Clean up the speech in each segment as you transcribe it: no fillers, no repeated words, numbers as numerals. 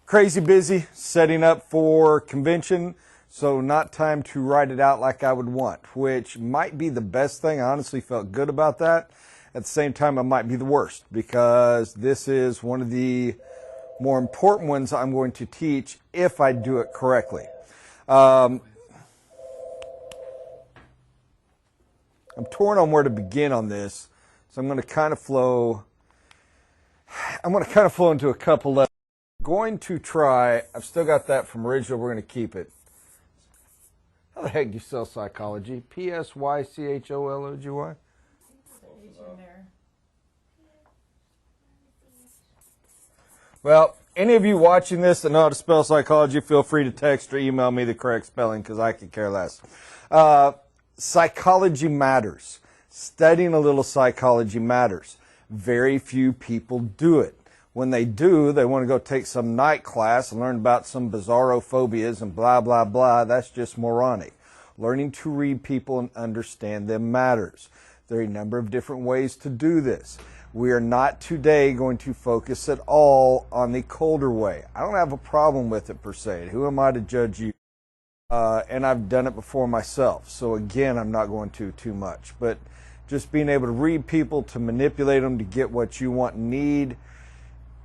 Crazy busy setting up for convention, so not time to write it out like I would want, which might be the best thing. I honestly felt good about that. At the same time, it might be the worst because this is one of the more important ones I'm going to teach if I do it correctly. I'm torn on where to begin on this, so I'm going to kind of flow into a couple levels. Going to try, I've still got that from original, we're going to keep it. How the heck do you spell psychology? P-S-Y-C-H-O-L-O-G-Y? Well, any of you watching this that know how to spell psychology, feel free to text or email me the correct spelling because I could care less. Psychology matters. Studying a little psychology matters. Very few people do it. When they do, they want to go take some night class and learn about some bizarro phobias and blah, blah, blah. That's just moronic. Learning to read people and understand them matters. There are a number of different ways to do this. We are not today going to focus at all on the colder way. I don't have a problem with it per se. Who am I to judge you? And I've done it before myself. So again, I'm not going to too much. But just being able to read people, to manipulate them, to get what you want and need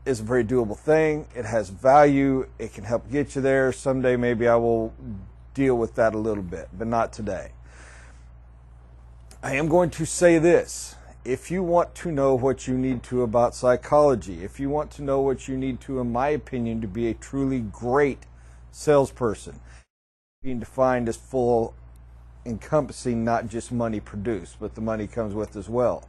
is a very doable thing. It has value. It can help get you there. Someday maybe I will deal with that a little bit, but not today. I am going to say this. If you want to know what you need to about psychology, if you want to know what you need to, in my opinion, to be a truly great salesperson, being defined as full, encompassing not just money produced, but the money comes with as well.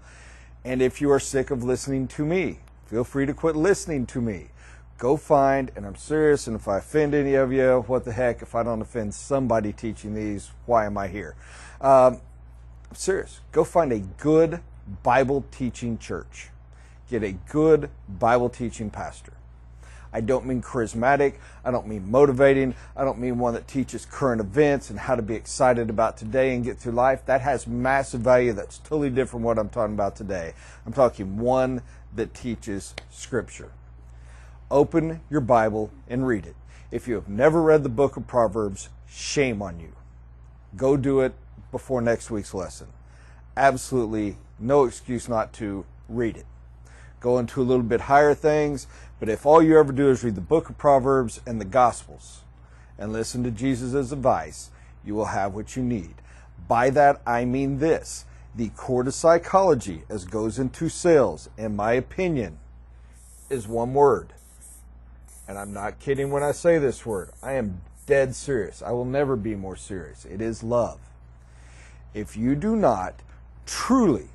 And if you are sick of listening to me, feel free to quit listening to me. Go find, and I'm serious, and if I offend any of you, what the heck, if I don't offend somebody teaching these, why am I here? I'm serious. Go find a good Bible teaching church. Get a good Bible teaching pastor. I don't mean charismatic. I don't mean motivating. I don't mean one that teaches current events and how to be excited about today and get through life. That has massive value. That's totally different from what I'm talking about today. I'm talking one that teaches Scripture. Open your Bible and read it. If you have never read the book of Proverbs, shame on you. Go do it before next week's lesson. Absolutely no excuse not to read it. Go into a little bit higher things, but if all you ever do is read the book of Proverbs and the Gospels and listen to Jesus' advice, you will have what you need. By that, I mean this. The core to psychology, as goes into sales, in my opinion, is one word. And I'm not kidding when I say this word. I am dead serious. I will never be more serious. It is love. If you do not truly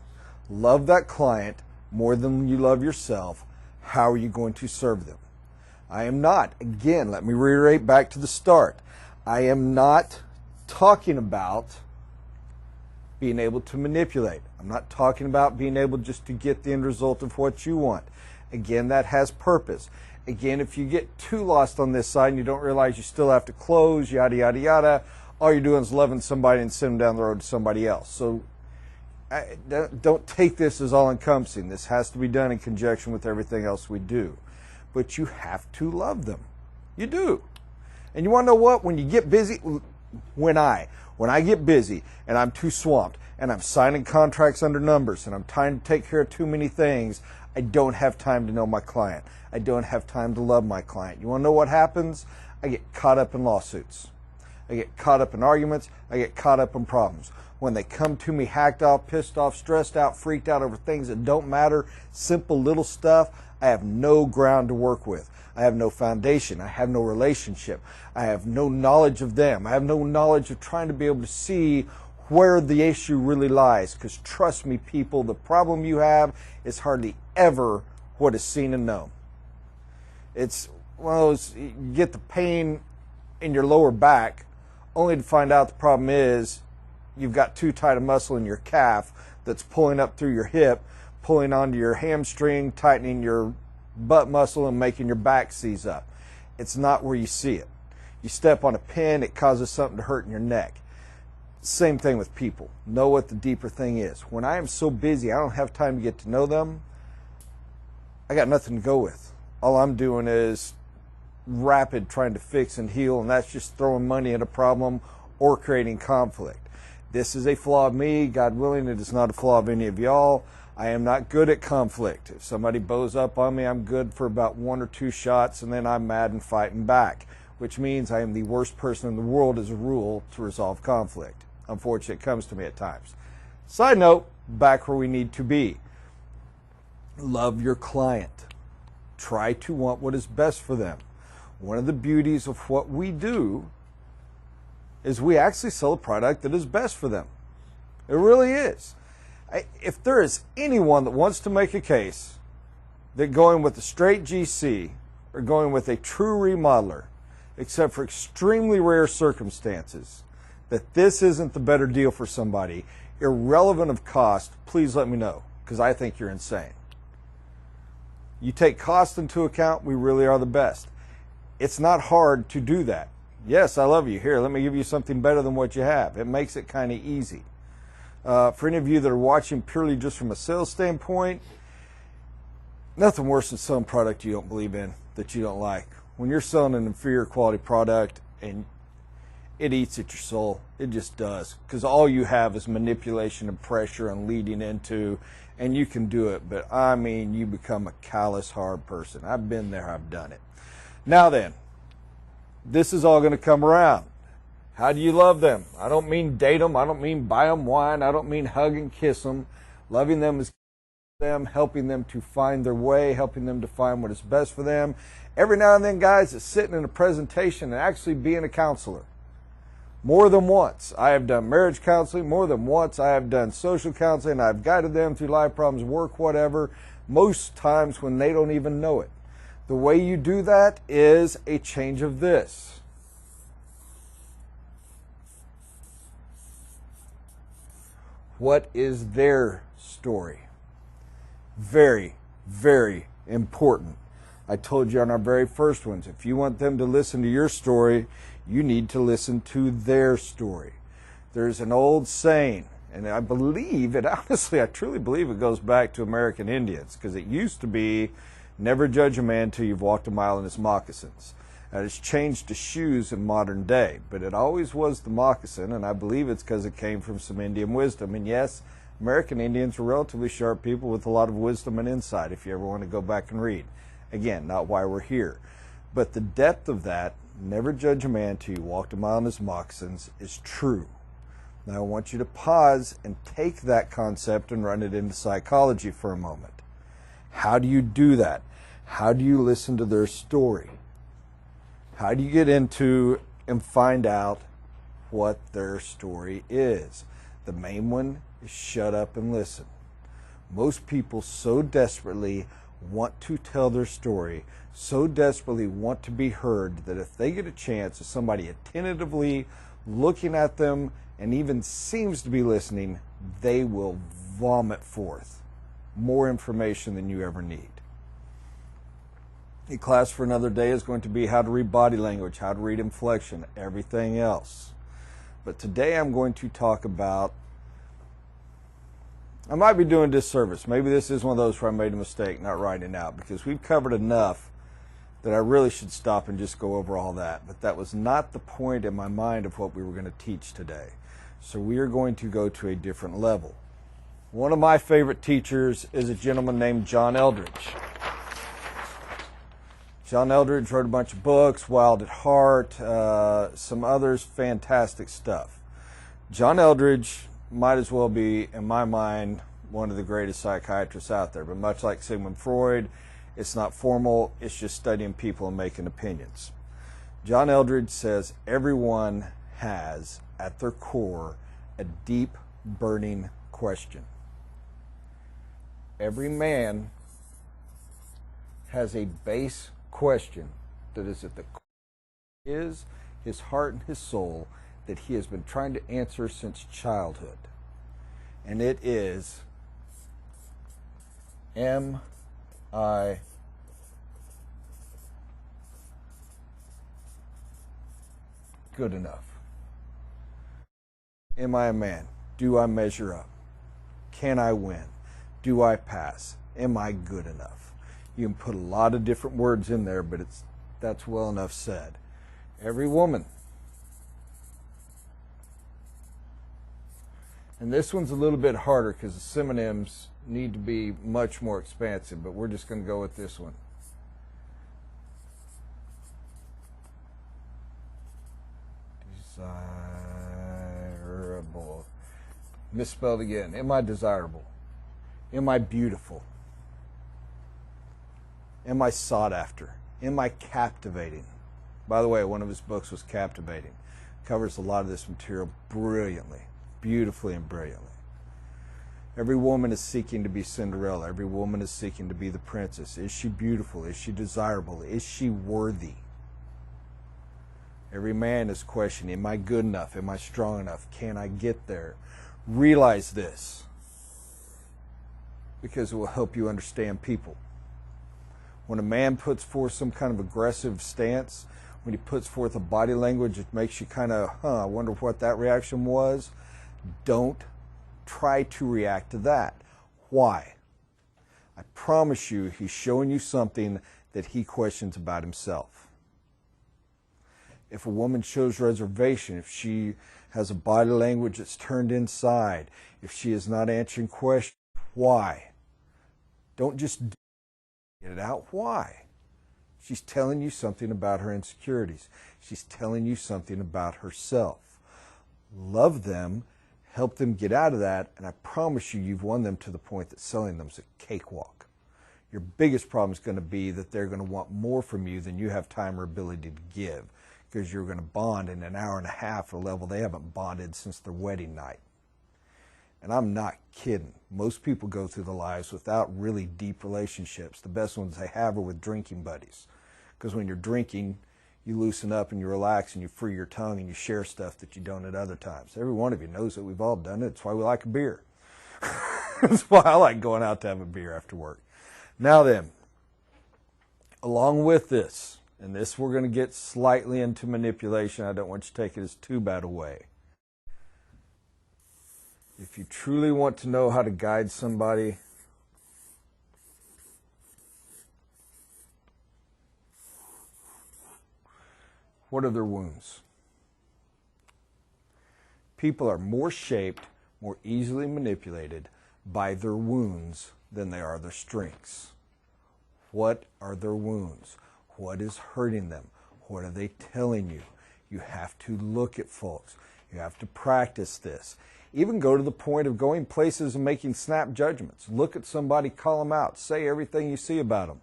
love that client more than you love yourself, how are you going to serve them? I am not, again, let me reiterate back to the start. I am not talking about being able to manipulate. I'm not talking about being able just to get the end result of what you want. Again, that has purpose. Again, if you get too lost on this side and you don't realize you still have to close, yada, yada, yada, all you're doing is loving somebody and sending them down the road to somebody else. So don't take this as all-encompassing. This has to be done in conjunction with everything else we do. But you have to love them. You do. And you want to know what? When you get busy, when I get busy and I'm too swamped and I'm signing contracts under numbers and I'm trying to take care of too many things, I don't have time to know my client. I don't have time to love my client. You want to know what happens? I get caught up in lawsuits. I get caught up in arguments. I get caught up in problems. When they come to me hacked off, pissed off, stressed out, freaked out over things that don't matter, simple little stuff, I have no ground to work with. I have no foundation. I have no relationship. I have no knowledge of them. I have no knowledge of trying to be able to see where the issue really lies. Because trust me, people, the problem you have is hardly ever what is seen and known. It's one of those, you get the pain in your lower back only to find out the problem is you've got too tight a muscle in your calf that's pulling up through your hip, pulling onto your hamstring, tightening your butt muscle and making your back seize up. It's not where you see it. You step on a pin, it causes something to hurt in your neck. Same thing with people. Know what the deeper thing is. When I am so busy, I don't have time to get to know them, I got nothing to go with. all I'm doing is rapid trying to fix and heal, and that's just throwing money at a problem or creating conflict. This is a flaw of me. God willing, it is not a flaw of any of y'all. I am not good at conflict. If somebody bows up on me, I'm good for about 1 or 2 shots, and then I'm mad and fighting back, which means I am the worst person in the world as a rule to resolve conflict. Unfortunately, it comes to me at times. Side note, back where we need to be. Love your client. Try to want what is best for them. One of the beauties of what we do is we actually sell a product that is best for them. It really is. If there is anyone that wants to make a case that going with a straight GC or going with a true remodeler, except for extremely rare circumstances, that this isn't the better deal for somebody, irrelevant of cost, please let me know, because I think you're insane. You take cost into account, we really are the best. It's not hard to do that. Yes, I love you. Here, let me give you something better than what you have. It makes it kind of easy. For any of you that are watching purely just from a sales standpoint, nothing worse than selling product you don't believe in, that you don't like. When you're selling an inferior quality product and it eats at your soul, it just does. Because all you have is manipulation and pressure and leading into, and you can do it, but I mean, you become a callous, hard person. I've been there, I've done it. Now then, this is all going to come around. How do you love them? I don't mean date them. I don't mean buy them wine. I don't mean hug and kiss them. Loving them is them, helping them to find their way, helping them to find what is best for them. Every now and then, guys, it's sitting in a presentation and actually being a counselor. More than once, I have done marriage counseling. More than once, I have done social counseling. I've guided them through life problems, work, whatever, most times when they don't even know it. The way you do that is a change of this. What is their story? Very, very important. I told you on our very first ones, if you want them to listen to your story, you need to listen to their story. There's an old saying, and I believe it, honestly, I truly believe it goes back to American Indians, because it used to be, never judge a man till you've walked a mile in his moccasins. It's changed to shoes in modern day, but it always was the moccasin, and I believe it's because it came from some Indian wisdom. And yes, American Indians were relatively sharp people with a lot of wisdom and insight, if you ever want to go back and read. Again, not why we're here. But the depth of that, never judge a man till you walked a mile in his moccasins, is true. Now I want you to pause and take that concept and run it into psychology for a moment. How do you do that? How do you listen to their story? How do you get into and find out what their story is? The main one is shut up and listen. Most people so desperately want to tell their story, so desperately want to be heard, that if they get a chance of somebody attentively looking at them and even seems to be listening, they will vomit forth more information than you ever need. A class for another day is going to be how to read body language, how to read inflection, everything else. But today I'm going to talk about, I might be doing a disservice. Maybe this is one of those where I made a mistake not writing it out, because we've covered enough that I really should stop and just go over all that. But that was not the point in my mind of what we were going to teach today. So we are going to go to a different level. One of my favorite teachers is a gentleman named John Eldredge. John Eldredge wrote a bunch of books, Wild at Heart, some others, fantastic stuff. John Eldredge might as well be, in my mind, one of the greatest psychiatrists out there. But much like Sigmund Freud, it's not formal, it's just studying people and making opinions. John Eldredge says everyone has, at their core, a deep, burning question. Every man has a base question that is at the core of his heart and his soul, that he has been trying to answer since childhood. And it is, am I good enough? Am I a man? Do I measure up? Can I win? Do I pass? Am I good enough? You can put a lot of different words in there, but that's well enough said. Every woman. And this one's a little bit harder because the synonyms need to be much more expansive, but we're just going to go with this one. Desirable. Misspelled again. Am I desirable? Am I beautiful? Am I sought after? Am I captivating? By the way, one of his books was Captivating. Covers a lot of this material brilliantly, beautifully and brilliantly. Every woman is seeking to be Cinderella. Every woman is seeking to be the princess. Is she beautiful? Is she desirable? Is she worthy? Every man is questioning, am I good enough? Am I strong enough? Can I get there? Realize this, because it will help you understand people. When a man puts forth some kind of aggressive stance, when he puts forth a body language that makes you kind of, I wonder what that reaction was, don't try to react to that. Why? I promise you, he's showing you something that he questions about himself. If a woman shows reservation, if she has a body language that's turned inside, if she is not answering questions, why? Don't just get it out. Why? She's telling you something about her insecurities. She's telling you something about herself. Love them, help them get out of that, and I promise you, you've won them to the point that selling them is a cakewalk. Your biggest problem is going to be that they're going to want more from you than you have time or ability to give, because you're going to bond in an hour and a half at a level they haven't bonded since their wedding night. And I'm not kidding. Most people go through their lives without really deep relationships. The best ones they have are with drinking buddies. Because when you're drinking, you loosen up and you relax and you free your tongue and you share stuff that you don't at other times. Every one of you knows that we've all done it. That's why we like a beer. That's why I like going out to have a beer after work. Now then, along with this, and this we're going to get slightly into manipulation. I don't want you to take it as too bad a way. If you truly want to know how to guide somebody, what are their wounds? People are more shaped, more easily manipulated by their wounds than they are their strengths. What are their wounds? What is hurting them? What are they telling you? You have to look at folks. You have to practice this. Even go to the point of going places and making snap judgments. Look at somebody, call them out, say everything you see about them.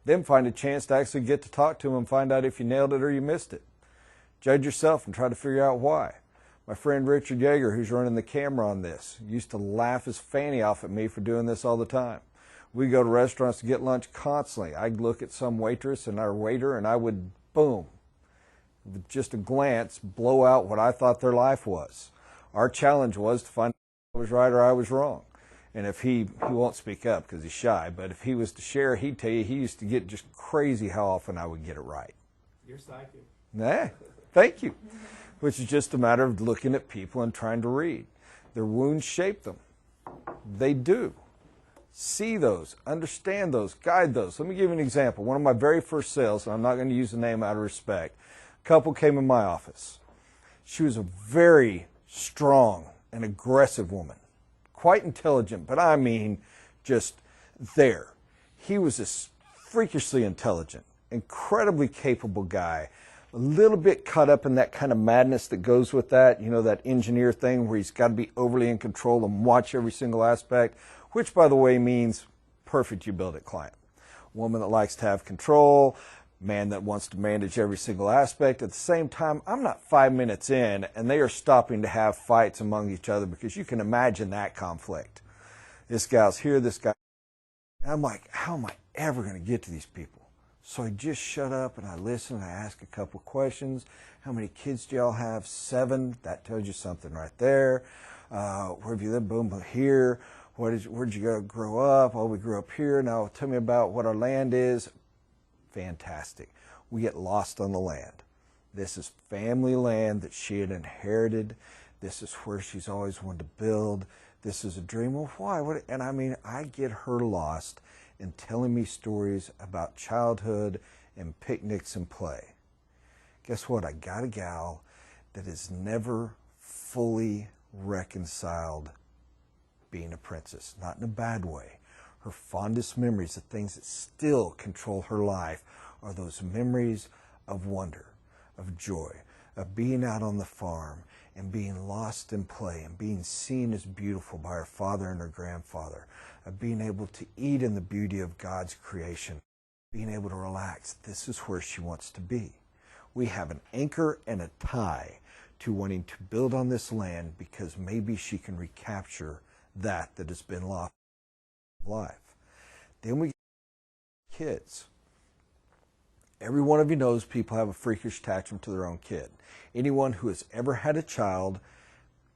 Then find a chance to actually get to talk to them and find out if you nailed it or you missed it. Judge yourself and try to figure out why. My friend Richard Yeager, who's running the camera on this, used to laugh his fanny off at me for doing this all the time. We go to restaurants to get lunch constantly. I'd look at some waitress and our waiter and I would, boom, with just a glance, blow out what I thought their life was. Our challenge was to find out if I was right or I was wrong. And if he won't speak up because he's shy, but if he was to share, he'd tell you he used to get just crazy how often I would get it right. You're psychic. Nah, thank you. Which is just a matter of looking at people and trying to read. Their wounds shape them. They do. See those, understand those, guide those. Let me give you an example. One of my very first sales, and I'm not going to use the name out of respect, a couple came in my office. She was a very strong and aggressive woman. Quite intelligent, but I mean just there. He was this freakishly intelligent, incredibly capable guy, a little bit caught up in that kind of madness that goes with that, you know, that engineer thing where he's got to be overly in control and watch every single aspect, which, by the way, means perfect you build it client. Woman that likes to have control, man that wants to manage every single aspect. At the same time, I'm not 5 minutes in and they are stopping to have fights among each other because you can imagine that conflict. This gal's here, this guy. And I'm like, how am I ever going to get to these people? So I just shut up and I listen and I ask a couple questions. How many kids do y'all have? 7. That tells you something right there. Where have you lived? Boom, boom, here. Where'd you go grow up? Oh, we grew up here. Now tell me about what our land is. Fantastic. We get lost on the land. This is family land that she had inherited. This is where she's always wanted to build. This is a dream. Well, why? And I mean, I get her lost and telling me stories about childhood and picnics and play. Guess what? I got a gal that has never fully reconciled being a princess. Not in a bad way. Her fondest memories, the things that still control her life, are those memories of wonder, of joy, of being out on the farm and being lost in play and being seen as beautiful by her father and her grandfather, of being able to eat in the beauty of God's creation, being able to relax. This is where she wants to be. We have an anchor and a tie to wanting to build on this land because maybe she can recapture that has been lost in life. Then we get kids. Every one of you knows people have a freakish attachment to their own kid. Anyone who has ever had a child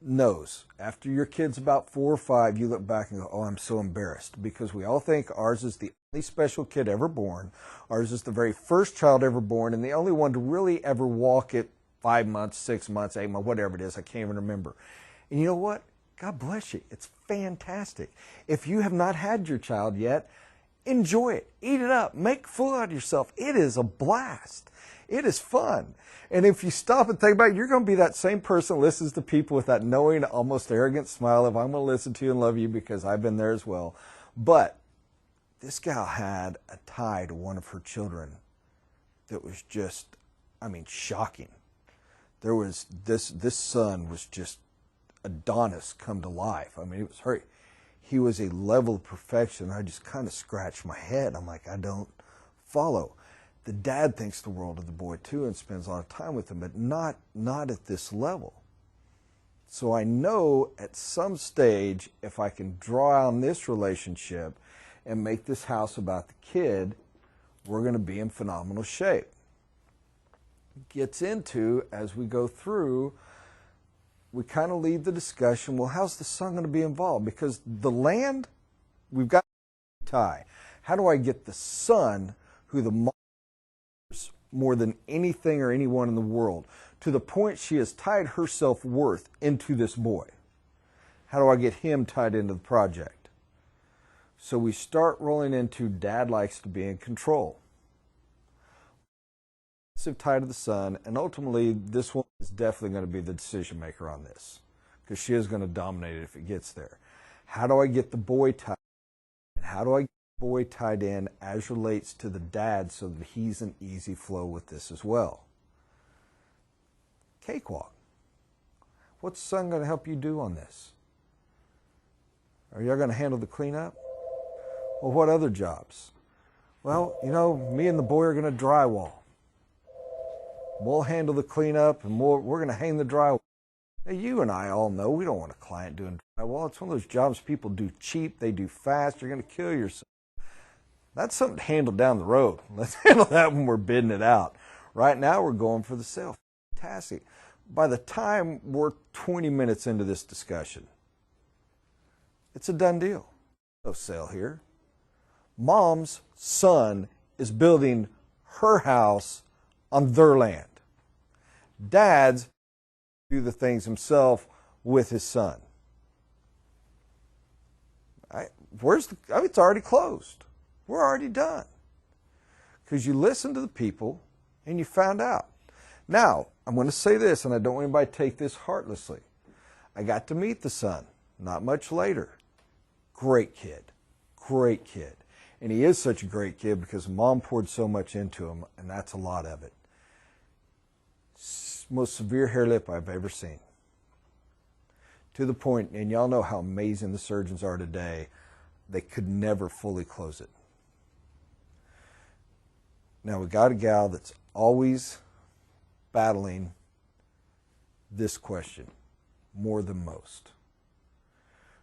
knows. After your kid's about 4 or 5, you look back and go, oh, I'm so embarrassed. Because we all think ours is the only special kid ever born. Ours is the very first child ever born and the only one to really ever walk at 5 months, 6 months, 8 months, whatever it is. I can't even remember. And you know what? God bless you. It's fantastic. If you have not had your child yet, enjoy it. Eat it up. Make fool out of yourself. It is a blast. It is fun. And if you stop and think about it, you're going to be that same person that listens to people with that knowing, almost arrogant smile of, I'm going to listen to you and love you because I've been there as well. But this gal had a tie to one of her children that was just, shocking. There was this son was just Adonis come to life. It was her. He was a level of perfection. I just kind of scratched my head. I'm like, I don't follow. The dad thinks the world of the boy too and spends a lot of time with him, but not at this level. So I know at some stage, if I can draw on this relationship and make this house about the kid, we're going to be in phenomenal shape. Gets into, as we go through, we kind of lead the discussion, well, how's the son going to be involved? Because the land, we've got a tie. How do I get the son, who the mom loves more than anything or anyone in the world, to the point she has tied her self-worth into this boy? How do I get him tied into the project? So we start rolling into dad likes to be in control. Tie to the son, and ultimately this one is definitely going to be the decision maker on this because she is going to dominate it if it gets there. How do I get the boy tied in? How do I get the boy tied in as relates to the dad so that he's an easy flow with this as well? Cakewalk. What's the son going to help you do on this? Are y'all going to handle the cleanup? Well, what other jobs? Well, me and the boy are going to drywall. We'll handle the cleanup, and we're going to hang the drywall. Now, you and I all know we don't want a client doing drywall. It's one of those jobs people do cheap, they do fast, you're going to kill yourself. That's something to handle down the road. Let's handle that when we're bidding it out. Right now, we're going for the sale. Fantastic. By the time we're 20 minutes into this discussion, it's a done deal. No sale here. Mom's son is building her house on their land. Dad's do the things himself with his son. It's already closed. We're already done. Because you listened to the people and you found out. Now, I'm going to say this, and I don't want anybody to take this heartlessly. I got to meet the son not much later. Great kid. Great kid. And he is such a great kid because mom poured so much into him, and that's a lot of it. Most severe hair lip I've ever seen. To the point, and y'all know how amazing the surgeons are today, they could never fully close it. Now we got a gal that's always battling this question more than most,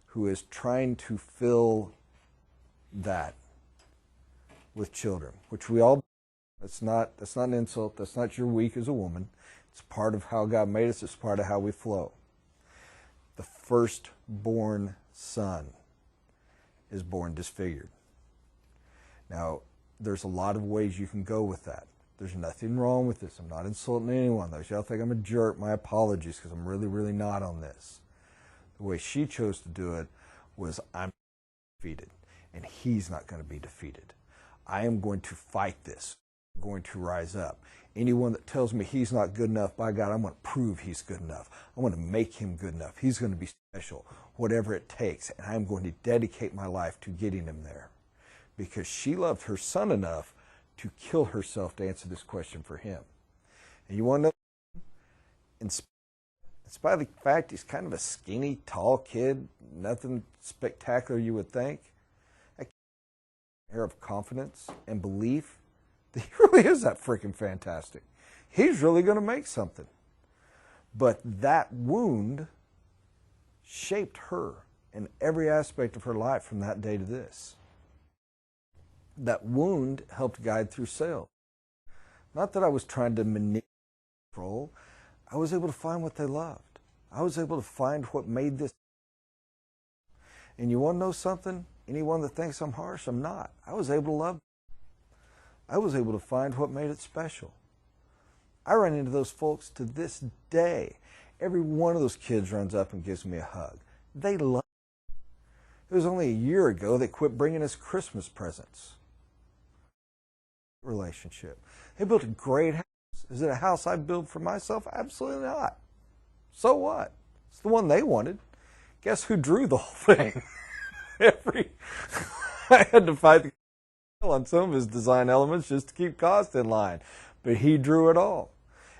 who is trying to fill that with children, which we all do. That's not an insult. That's not you're weak as a woman. It's part of how God made us. It's part of how we flow. The firstborn son is born disfigured. Now, there's a lot of ways you can go with that. There's nothing wrong with this. I'm not insulting anyone. Those y'all think I'm a jerk, my apologies, because I'm really, really not on this. The way she chose to do it was, I'm defeated. and he's not going to be defeated. I am going to fight this. I'm going to rise up. Anyone that tells me he's not good enough, by God, I'm going to prove he's good enough. I'm going to make him good enough. He's going to be special, whatever it takes, and I'm going to dedicate my life to getting him there. Because she loved her son enough to kill herself to answer this question for him. And you want to know, in spite of the fact he's kind of a skinny, tall kid, nothing spectacular you would think, an air of confidence and belief that he really is that freaking fantastic. He's really going to make something. But that wound shaped her in every aspect of her life from that day to this. That wound helped guide through sales. Not that I was trying to manipulate, control. I was able to find what they loved. I was able to find what made this. And you want to know something? Anyone that thinks I'm harsh, I'm not. I was able to love. I was able to find what made it special. I run into those folks to this day. Every one of those kids runs up and gives me a hug. They love me. It was only a year ago they quit bringing us Christmas presents. Relationship. They built a great house. Is it a house I built for myself? Absolutely not. So what? It's the one they wanted. Guess who drew the whole thing? I had to fight on some of his design elements just to keep cost in line. But he drew it all.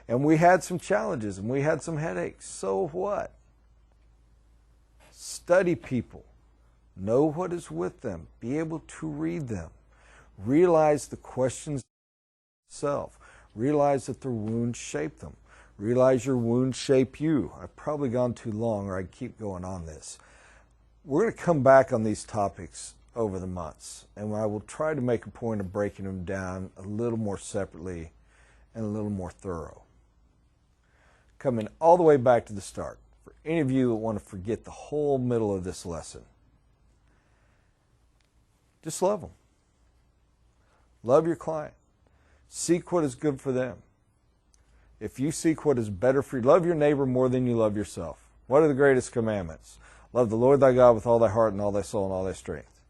And we had some challenges and we had some headaches. So what? Study people. Know what is with them. Be able to read them. Realize the questions themselves. Realize that their wounds shape them. Realize your wounds shape you. I've probably gone too long, or I'd keep going on this. We're going to come back on these topics over the months, and I will try to make a point of breaking them down a little more separately and a little more thorough. Coming all the way back to the start, for any of you that want to forget the whole middle of this lesson, just love them. Love your client. Seek what is good for them. If you seek what is better for you, love your neighbor more than you love yourself. What are the greatest commandments? Love the Lord thy God with all thy heart and all thy soul and all thy strength.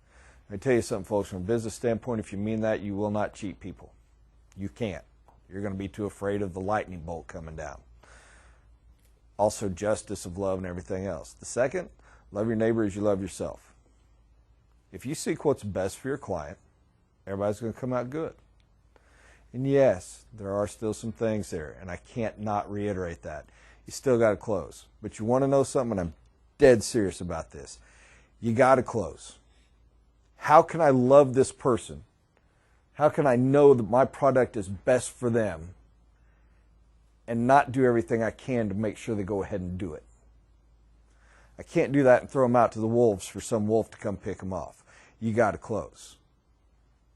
Let me tell you something, folks, from a business standpoint, if you mean that, you will not cheat people. You can't. You're going to be too afraid of the lightning bolt coming down. Also, justice of love and everything else. The second, love your neighbor as you love yourself. If you seek what's best for your client, everybody's going to come out good. And yes, there are still some things there, and I can't not reiterate that. You still got to close. But you want to know something, and I'm dead serious about this. You got to close. How can I love this person? How can I know that my product is best for them and not do everything I can to make sure they go ahead and do it? I can't do that and throw them out to the wolves for some wolf to come pick them off. You got to close.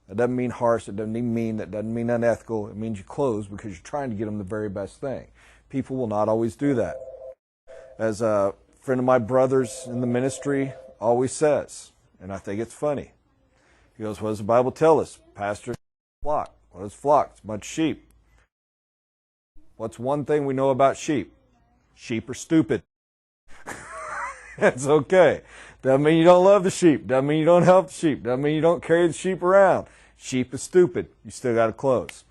That doesn't mean harsh. It doesn't mean mean. That doesn't mean unethical. It means you close because you're trying to get them the very best thing. People will not always do that. As a friend of my brother's in the ministry always says, and I think it's funny, he goes, what does the Bible tell us? Pastor, flock. What is flock? It's a bunch of sheep. What's one thing we know about sheep? Sheep are stupid. That's okay. Doesn't mean you don't love the sheep. Doesn't mean you don't help the sheep. Doesn't mean you don't carry the sheep around. Sheep is stupid. You still got to close.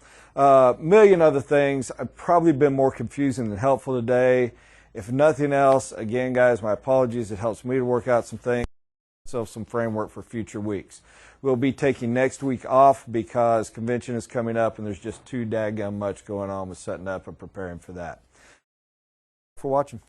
Million other things. I've probably been more confusing than helpful today. If nothing else, again, guys, my apologies. It helps me to work out some things, some framework for future weeks. We'll be taking next week off because convention is coming up and there's just too daggum much going on with setting up and preparing for that. For watching.